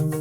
Kia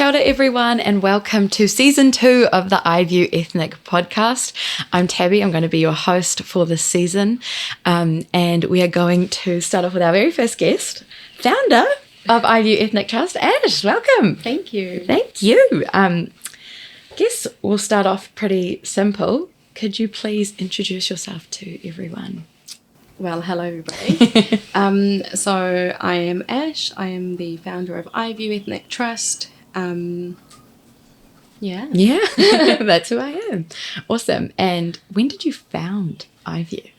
ora everyone and welcome to season 2 of the Eyeview Ethnic podcast. I'm Tabby, I'm going to be your host for this season, and we are going to start off with our very first guest, founder of Eyeview Ethnic Trust, Ash. Welcome. Thank you. Thank you. Guess we'll start off pretty simple. Could you please introduce yourself to everyone? Well, hello everybody. So I am Ash. I am the founder of Eyeview Ethnic Trust. Yeah, That's who I am. Awesome. And when did you found Eyeview?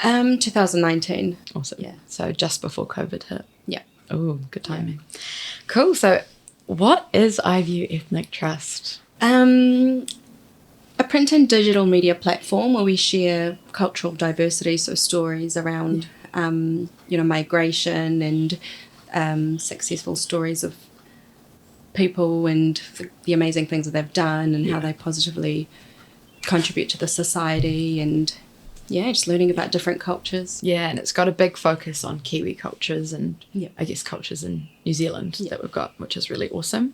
2019. Awesome. Yeah. So just before COVID hit. Yeah. Oh, good timing. Yeah. Cool. So what is Eyeview Ethnic Trust? A print and digital media platform where we share cultural diversity, so stories around, migration and successful stories of people and the amazing things that they've done and how they positively contribute to the society, and just learning about different cultures. Yeah, and it's got a big focus on Kiwi cultures and I guess cultures in New Zealand that we've got, which is really awesome.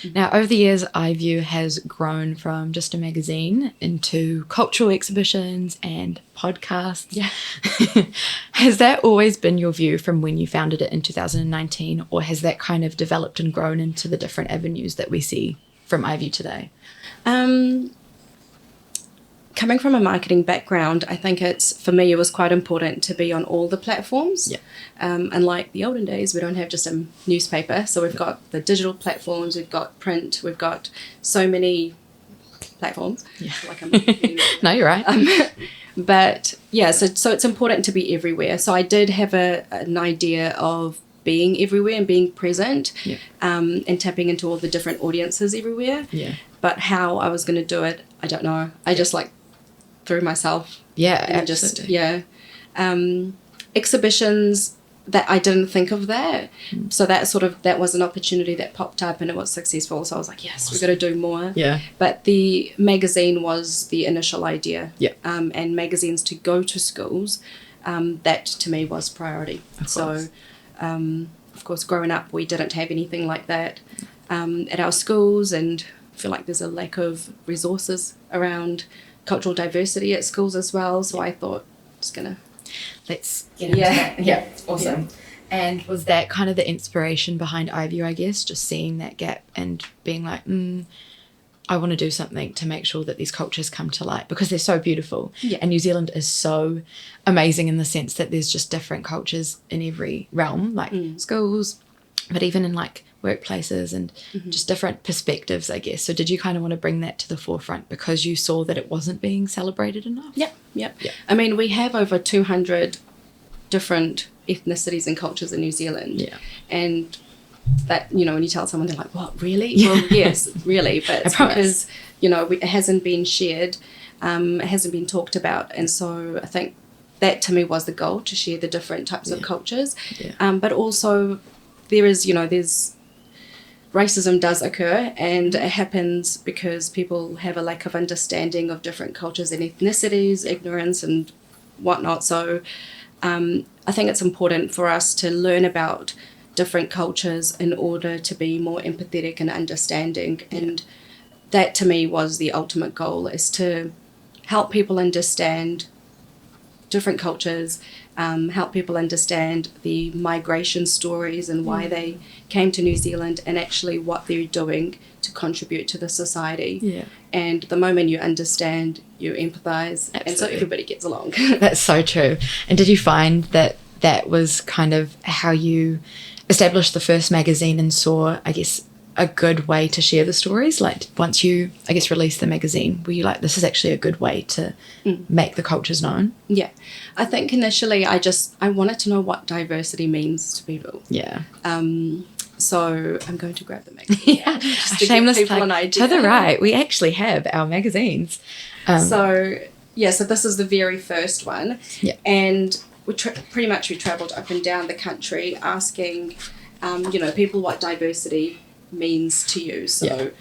Mm-hmm. Now, over the years, Eyeview has grown from just a magazine into cultural exhibitions and podcasts. Yeah. Has that always been your view from when you founded it in 2019, or has that kind of developed and grown into the different avenues that we see from Eyeview today? Coming from a marketing background, I think for me, it was quite important to be on all the platforms. Yeah. Unlike the olden days, we don't have just a newspaper. So we've got the digital platforms, we've got print, we've got so many platforms. Yeah. No, you're right. But yeah, so it's important to be everywhere. So I did have an idea of being everywhere and being present, and tapping into all the different audiences everywhere. Yeah. But how I was going to do it, I don't know. I just threw myself. Yeah, and absolutely. Exhibitions that I didn't think of that. So that was an opportunity that popped up and it was successful. So I was like, yes, we've got to do more. Yeah. But the magazine was the initial idea. Yeah. And magazines to go to schools, that to me was priority. So, of course, growing up, we didn't have anything like that at our schools, and I feel like there's a lack of resources around cultural diversity at schools as well. So I thought, let's get into that. Yeah, awesome. Yeah. And was that kind of the inspiration behind Eyeview, I guess, just seeing that gap and being like, I want to do something to make sure that these cultures come to light because they're so beautiful. Yeah. And New Zealand is so amazing in the sense that there's just different cultures in every realm, like schools, but even in workplaces and just different perspectives, I guess. So did you kind of want to bring that to the forefront because you saw that it wasn't being celebrated enough? Yeah. I mean, we have over 200 different ethnicities and cultures in New Zealand. Yeah. And that, when you tell someone, they're like, what, really? Yeah. Well, yes, really. But it's because, it hasn't been shared, it hasn't been talked about. And so I think that to me was the goal, to share the different types of cultures. Yeah. But also there's racism does occur, and it happens because people have a lack of understanding of different cultures and ethnicities, ignorance and whatnot. So I think it's important for us to learn about different cultures in order to be more empathetic and understanding. And that to me was the ultimate goal, is to help people understand different cultures, help people understand the migration stories and why they came to New Zealand and actually what they're doing to contribute to the society. Yeah. And the moment you understand, you empathize. Absolutely. And so everybody gets along. That's so true. And did you find that was kind of how you established the first magazine and saw, I guess, a good way to share the stories? Like once you, I guess, released the magazine, were you like, this is actually a good way to make the cultures known? Yeah. I think initially I wanted to know what diversity means to people. Yeah. So I'm going to grab the magazine. Yeah, just a to shameless give people plug. an idea. To the right, we actually have our magazines. So this is the very first one. Yeah. And we travelled up and down the country asking, people what diversity means to you. So,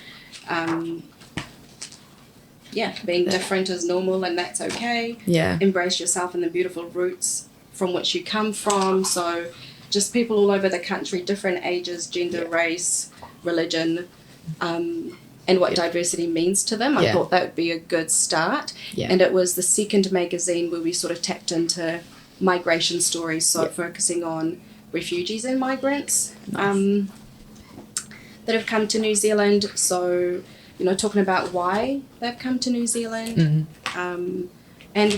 being different is normal and that's okay. Yeah. Embrace yourself and the beautiful roots from which you come from. So just people all over the country, different ages, gender, race, religion, and what diversity means to them. I thought that would be a good start. Yeah. And it was the second magazine where we sort of tapped into migration stories, so focusing on refugees and migrants that have come to New Zealand. So, talking about why they've come to New Zealand and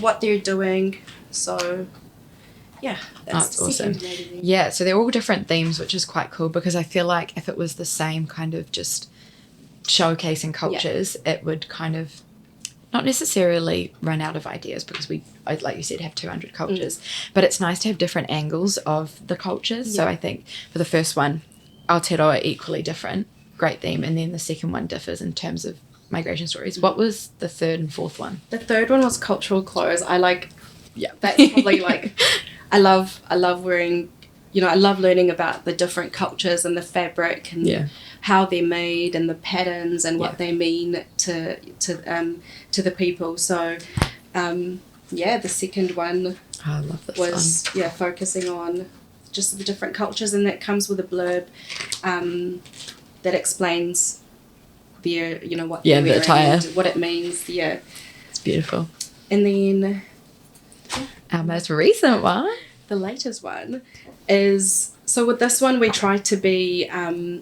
what they're doing. So, that's awesome. magazine. Yeah, so they're all different themes, which is quite cool because I feel like if it was the same kind of just showcasing cultures, it would kind of not necessarily run out of ideas because we, like you said, have 200 cultures, but it's nice to have different angles of the cultures. So I think for the first one, Aotearoa equally different, great theme, and then the second one differs in terms of migration stories. What was the third and fourth one? The third one was cultural clothes. That's probably like, I love wearing, I love learning about the different cultures and the fabric and how they're made and the patterns and what they mean to the people. So, the second one I love this was focusing on just the different cultures, and that comes with a blurb that explains their, what they're the wearing attire, and what it means. Yeah, it's beautiful. And then our most recent one, the latest one, is, so with this one we try to be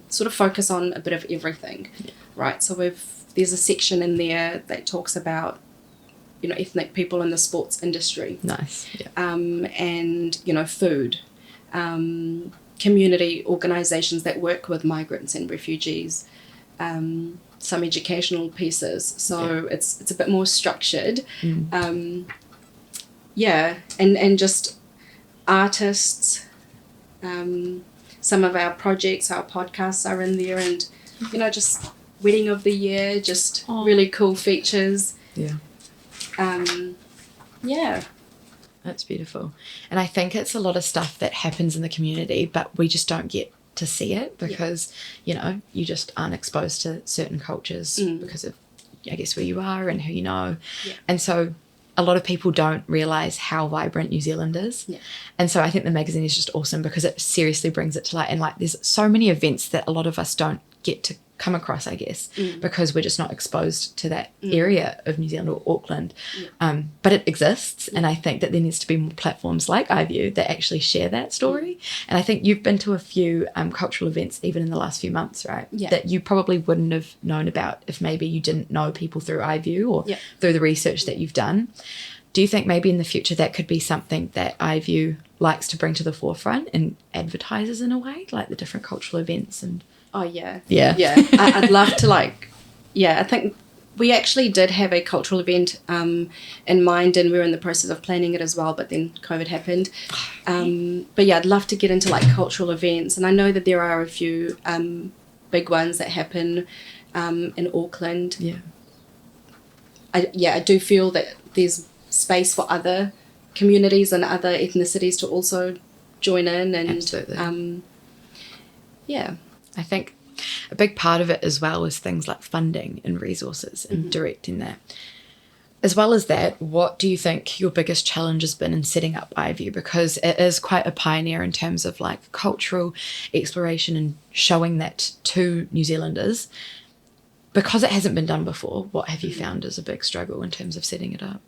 sort of focus on a bit of everything, right? So there's a section in there that talks about ethnic people in the sports industry. Nice. And food, community organisations that work with migrants and refugees, some educational pieces. So it's a bit more structured. And just artists, some of our projects, our podcasts are in there, and just wedding of the year, just really cool features. That's beautiful. And I think it's a lot of stuff that happens in the community, but we just don't get to see it because you just aren't exposed to certain cultures because of, I guess, where you are and who you know. And so a lot of people don't realise how vibrant New Zealand is. And so I think the magazine is just awesome because it seriously brings it to light. And like there's so many events that a lot of us don't get to come across, I guess, because we're just not exposed to that area of New Zealand or Auckland. But it exists, and I think that there needs to be more platforms like Eyeview that actually share that story. And I think you've been to a few cultural events even in the last few months, right? That you probably wouldn't have known about if maybe you didn't know people through Eyeview or through the research that you've done. Do you think maybe in the future that could be something that Eyeview likes to bring to the forefront and advertises in a way, like the different cultural events and... Oh, yeah. I'd love to I think we actually did have a cultural event in mind, and we were in the process of planning it as well, but then COVID happened. But I'd love to get into like cultural events, and I know that there are a few big ones that happen in Auckland. I do feel that there's space for other communities and other ethnicities to also join in, and absolutely. I think a big part of it as well is things like funding and resources and directing that. As well as that, what do you think your biggest challenge has been in setting up Eyeview? Because it is quite a pioneer in terms of like cultural exploration and showing that to New Zealanders. Because it hasn't been done before, what have you found as a big struggle in terms of setting it up?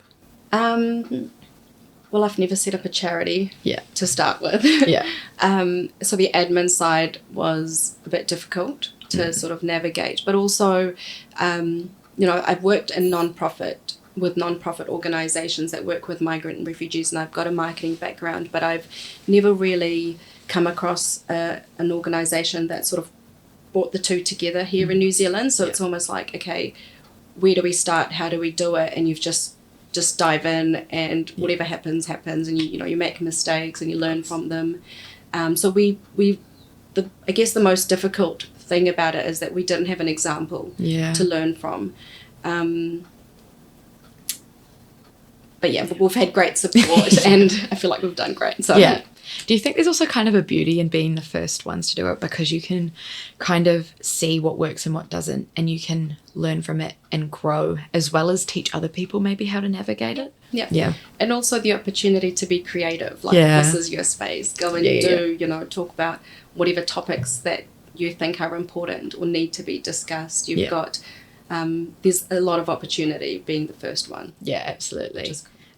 Well, I've never set up a charity to start with. So the admin side was a bit difficult to sort of navigate. But also, I've worked in with non-profit organisations that work with migrant and refugees, and I've got a marketing background, but I've never really come across an organisation that sort of brought the two together here in New Zealand. So it's almost like, okay, where do we start? How do we do it? And you've just dive in, and whatever happens, and you make mistakes and you learn from them. So we I guess the most difficult thing about it is that we didn't have an example to learn from. But yeah, we've had great support and I feel like we've done great. So yeah. Do you think there's also kind of a beauty in being the first ones to do it, because you can kind of see what works and what doesn't, and you can learn from it and grow, as well as teach other people maybe how to navigate it? Yeah. And also the opportunity to be creative. Like, this is your space. Go and do, you know, talk about whatever topics that you think are important or need to be discussed. You've got, there's a lot of opportunity being the first one. Yeah, absolutely.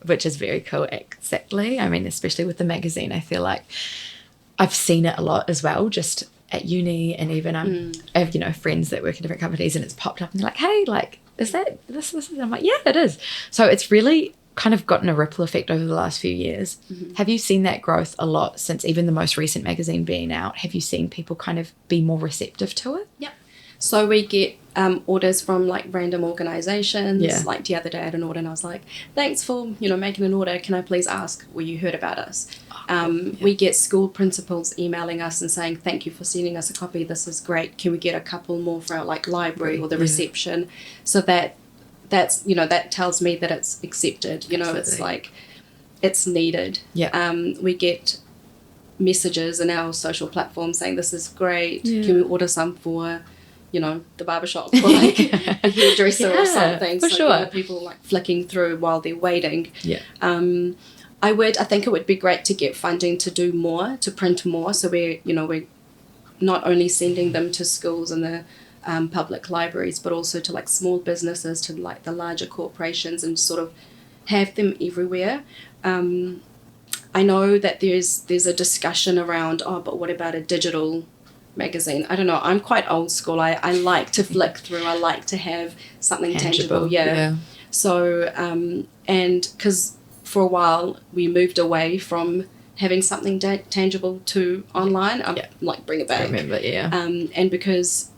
Which is very cool, exactly. I mean, especially with the magazine, I feel like I've seen it a lot as well, just at uni, and even I have, you know, friends that work in different companies, and it's popped up and they're like, hey, like, is that this? I'm like, yeah, it is. So it's really kind of gotten a ripple effect over the last few years. Have you seen that growth a lot since even the most recent magazine being out? Have you seen people kind of be more receptive to it? Yeah. So we get orders from like random organizations. Like the other day I had an order and I was like, thanks for, you know, making an order. Can I please ask where you heard about us? We get school principals emailing us and saying, thank you for sending us a copy. This is great. Can we get a couple more for our like library or the reception? So that's, you know, that tells me that it's accepted. You know, it's like, it's needed. We get messages in our social platforms saying this is great. Can we order some for, you know, the barbershop or like a hairdresser or something. For sure. People like flicking through while they're waiting. I think it would be great to get funding to do more, to print more. So we're not only sending them to schools and the public libraries, but also to like small businesses, to like the larger corporations, and sort of have them everywhere. I know that there's a discussion around, but what about a digital magazine? I don't know. I'm quite old school. I like to flick through. I like to have something tangible. So, and because for a while we moved away from having something tangible to online, like bring it back. I remember, and because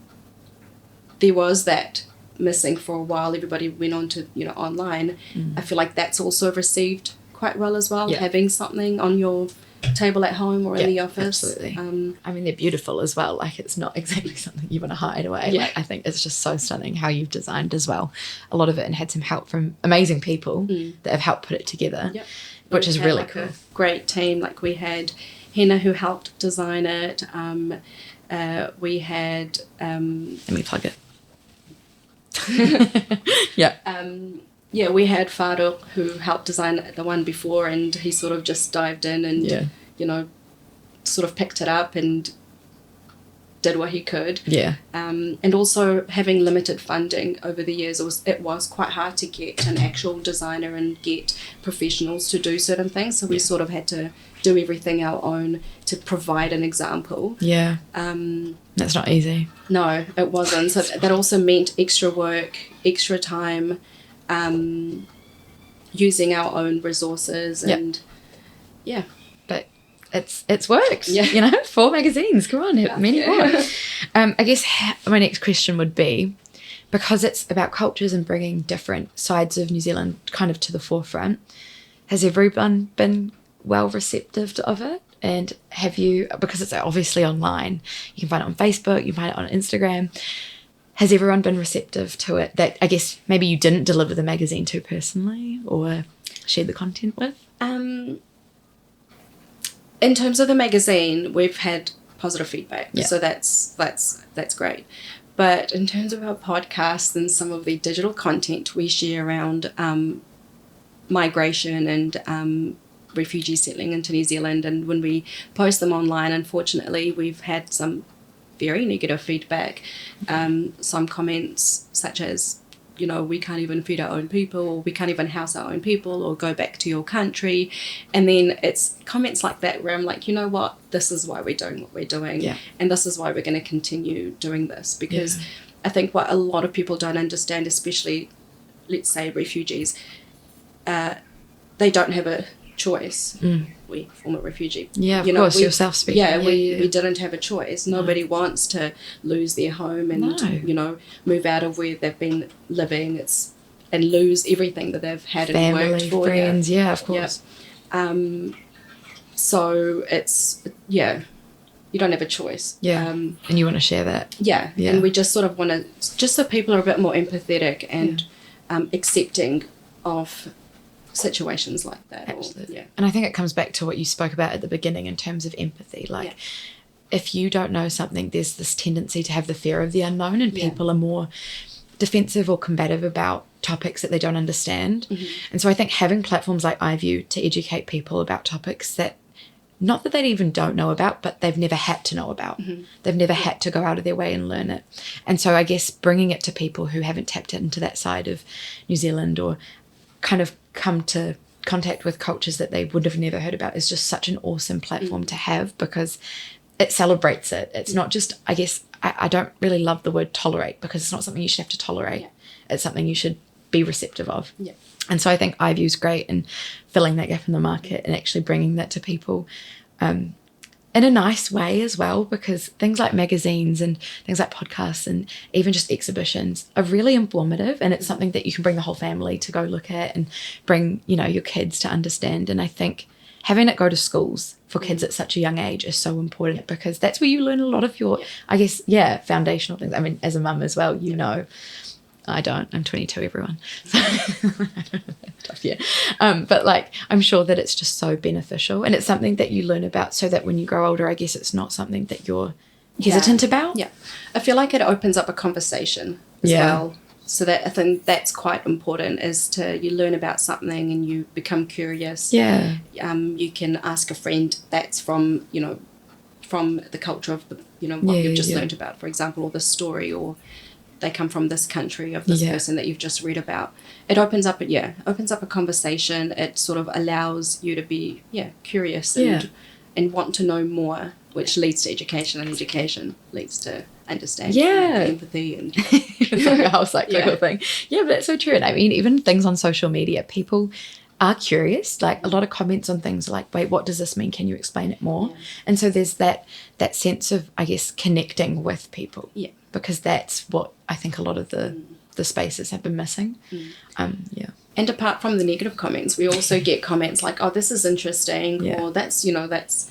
there was that missing for a while, everybody went on to, you know, online. I feel like that's also received quite well as well, having something on your table at home or in the office. Absolutely. I mean, they're beautiful as well. Like, it's not exactly something you want to hide away. Like, I think it's just so stunning how you've designed as well a lot of it, and had some help from amazing people that have helped put it together, which is really cool. A great team. Like, we had Hannah who helped design it. We had let me plug it. We had Faruk who helped design the one before, and he sort of just dived in and, you know, sort of picked it up and did what he could. And also having limited funding over the years, it was quite hard to get an actual designer and get professionals to do certain things. So we sort of had to do everything our own to provide an example. That's not easy. No, it wasn't. So that also meant extra work, extra time, using our own resources, and but it's worked. You know, 4 magazines. Come on, many more. I guess my next question would be, because it's about cultures and bringing different sides of New Zealand kind of to the forefront, has everyone been well receptive of it? And have you, because it's obviously online, you can find it on Facebook, you can find it on Instagram, has everyone been receptive to it, that I guess maybe you didn't deliver the magazine to personally or share the content with? In terms of the magazine, we've had positive feedback, so that's great. But in terms of our podcast and some of the digital content we share around migration and refugees settling into New Zealand, and when we post them online, unfortunately, we've had some very negative feedback. Some comments such as, you know, we can't even feed our own people, or we can't even house our own people, or go back to your country. And then it's comments like that where I'm like, you know what, this is why we're doing what we're doing, and this is why we're going to continue doing this, because I think what a lot of people don't understand, especially, let's say, refugees, they don't have a choice. We, former refugee. Of course, yourself speaking. We didn't have a choice. Nobody wants to lose their home and, you know, move out of where they've been living and lose everything that they've had and worked for. Family, friends, of course. So it's, you don't have a choice. And you want to share that. And we just sort of want to, just so people are a bit more empathetic and accepting of situations like that. Absolutely. And I think it comes back to what you spoke about at the beginning in terms of empathy. Like, if you don't know something, there's this tendency to have the fear of the unknown, and people are more defensive or combative about topics that they don't understand. And so I think having platforms like Eyeview to educate people about topics that, not that they even don't know about, but they've never had to know about. They've never had to go out of their way and learn it. And so I guess bringing it to people who haven't tapped into that side of New Zealand, or kind of come to contact with cultures that they would have never heard about, is just such an awesome platform to have, because it celebrates it. It's not just, I guess, I don't really love the word tolerate, because it's not something you should have to tolerate. It's something you should be receptive of. And so I think Eyeview's great in filling that gap in the market and actually bringing that to people in a nice way as well, because things like magazines and things like podcasts and even just exhibitions are really informative, and it's something that you can bring the whole family to go look at and bring, you know, your kids to understand. And I think having it go to schools for kids at such a young age is so important, because that's where you learn a lot of your, I guess, foundational things. I mean, as a mum as well, you know, I don't. I'm 22, everyone. So tough, but like, I'm sure that it's just so beneficial, and it's something that you learn about, so that when you grow older, I guess it's not something that you're hesitant about. I feel like it opens up a conversation as well. So that, I think that's quite important, is to, you learn about something and you become curious. You can ask a friend that's from, you know, from the culture of the, you know, what you've just learned about, for example, or the story, or they come from this country of this person that you've just read about. It opens up a conversation. It sort of allows you to be curious and want to know more, which leads to education, and education leads to understanding and empathy, and it's like a whole cyclical thing. But that's so true. And I mean, even things on social media, people are curious. Like, a lot of comments on things are like, wait, what does this mean? Can you explain it more? And so there's that sense of, I guess, connecting with people. Because that's what I think a lot of the spaces have been missing. And apart from the negative comments, we also get comments like, oh, this is interesting, or that's, you know, that's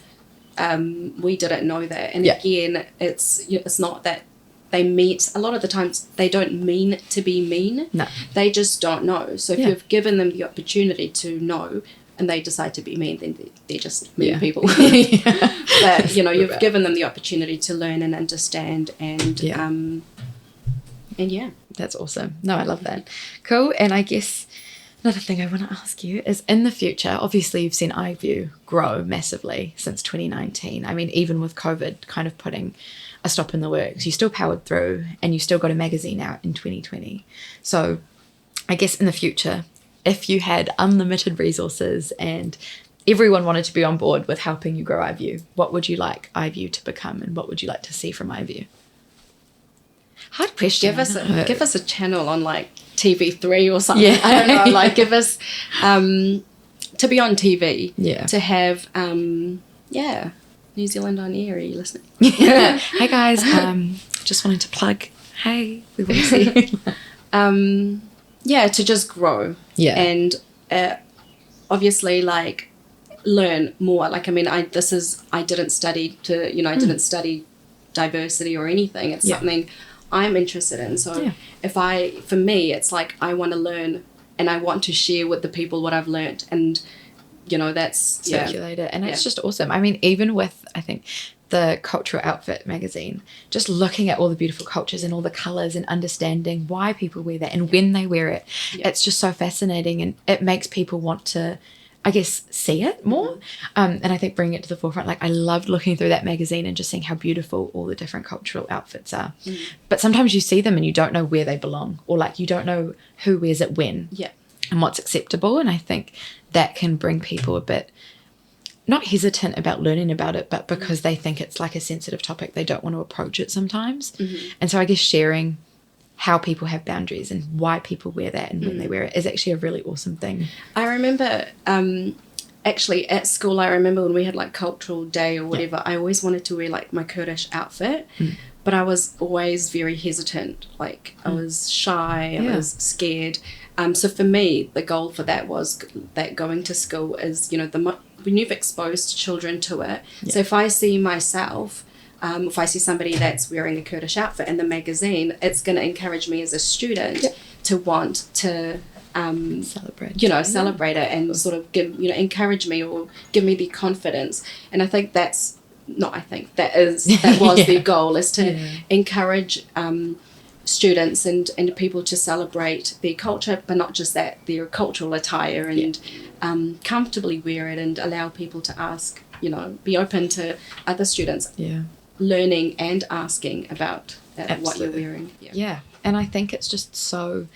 we didn't know that. And again, it's not that they mean, a lot of the times they don't mean to be mean. They just don't know. So if you've given them the opportunity to know, and they decide to be mean, then they're just mean people. But, you know, you've given them the opportunity to learn and understand, and that's awesome. No, I love that. Cool. And I guess another thing I want to ask you is, in the future, obviously you've seen Eyeview grow massively since 2019. I mean, even with COVID kind of putting a stop in the works, you still powered through, and you still got a magazine out in 2020. So I guess in the future, if you had unlimited resources and everyone wanted to be on board with helping you grow Eyeview, what would you like Eyeview to become, and what would you like to see from Eyeview? Hard question. Give us a channel on like TV3 or something. I don't know. Like, give us to be on TV. To have New Zealand on air. Are you listening? Hey guys, just wanted to plug. Hey, we want to see you. To just grow. And obviously, like, learn more. Like, I mean, I didn't study to, you know, I didn't study diversity or anything. It's something I'm interested in. So for me, it's like, I want to learn, and I want to share with the people what I've learned, and, you know, that's circulate it. And it's just awesome. I mean, even with, I think, the Cultural Outfit magazine, just looking at all the beautiful cultures and all the colours and understanding why people wear that and when they wear it, it's just so fascinating, and it makes people want to, I guess, see it more. And I think bringing it to the forefront, like, I loved looking through that magazine and just seeing how beautiful all the different cultural outfits are. But sometimes you see them and you don't know where they belong, or like, you don't know who wears it when and what's acceptable. And I think that can bring people a bit, not hesitant about learning about it, but because they think it's like a sensitive topic, they don't want to approach it sometimes. And so I guess sharing how people have boundaries and why people wear that and when they wear it is actually a really awesome thing. I remember actually at school, I remember when we had like cultural day or whatever, I always wanted to wear like my Kurdish outfit, but I was always very hesitant. Like, I was shy, I was scared. So for me, the goal for that was that going to school is, you know, when you've exposed children to it. So if I see myself if I see somebody that's wearing a Kurdish outfit in the magazine, it's going to encourage me as a student to want to celebrate it and sort of give, encourage me or give me the confidence. And I think that was the goal, is to encourage students and people to celebrate their culture, but not just that, their cultural attire, and comfortably wear it, and allow people to ask, be open to other students learning and asking about what you're wearing. Yeah, and I think it's just so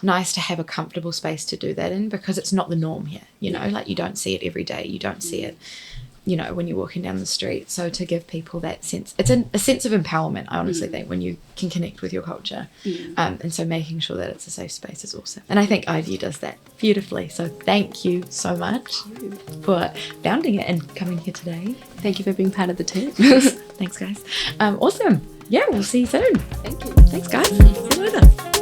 nice to have a comfortable space to do that in, because it's not the norm here, like you don't see it every day, you don't see it when you're walking down the street. So to give people that sense, it's a sense of empowerment, I honestly think, when you can connect with your culture. And so making sure that it's a safe space is awesome. And I think Eyeview does that beautifully. So thank you so much for founding it and coming here today. Thank you for being part of the team. Thanks, guys. Awesome. Yeah, we'll see you soon. Thank you. Thanks, guys. See you later.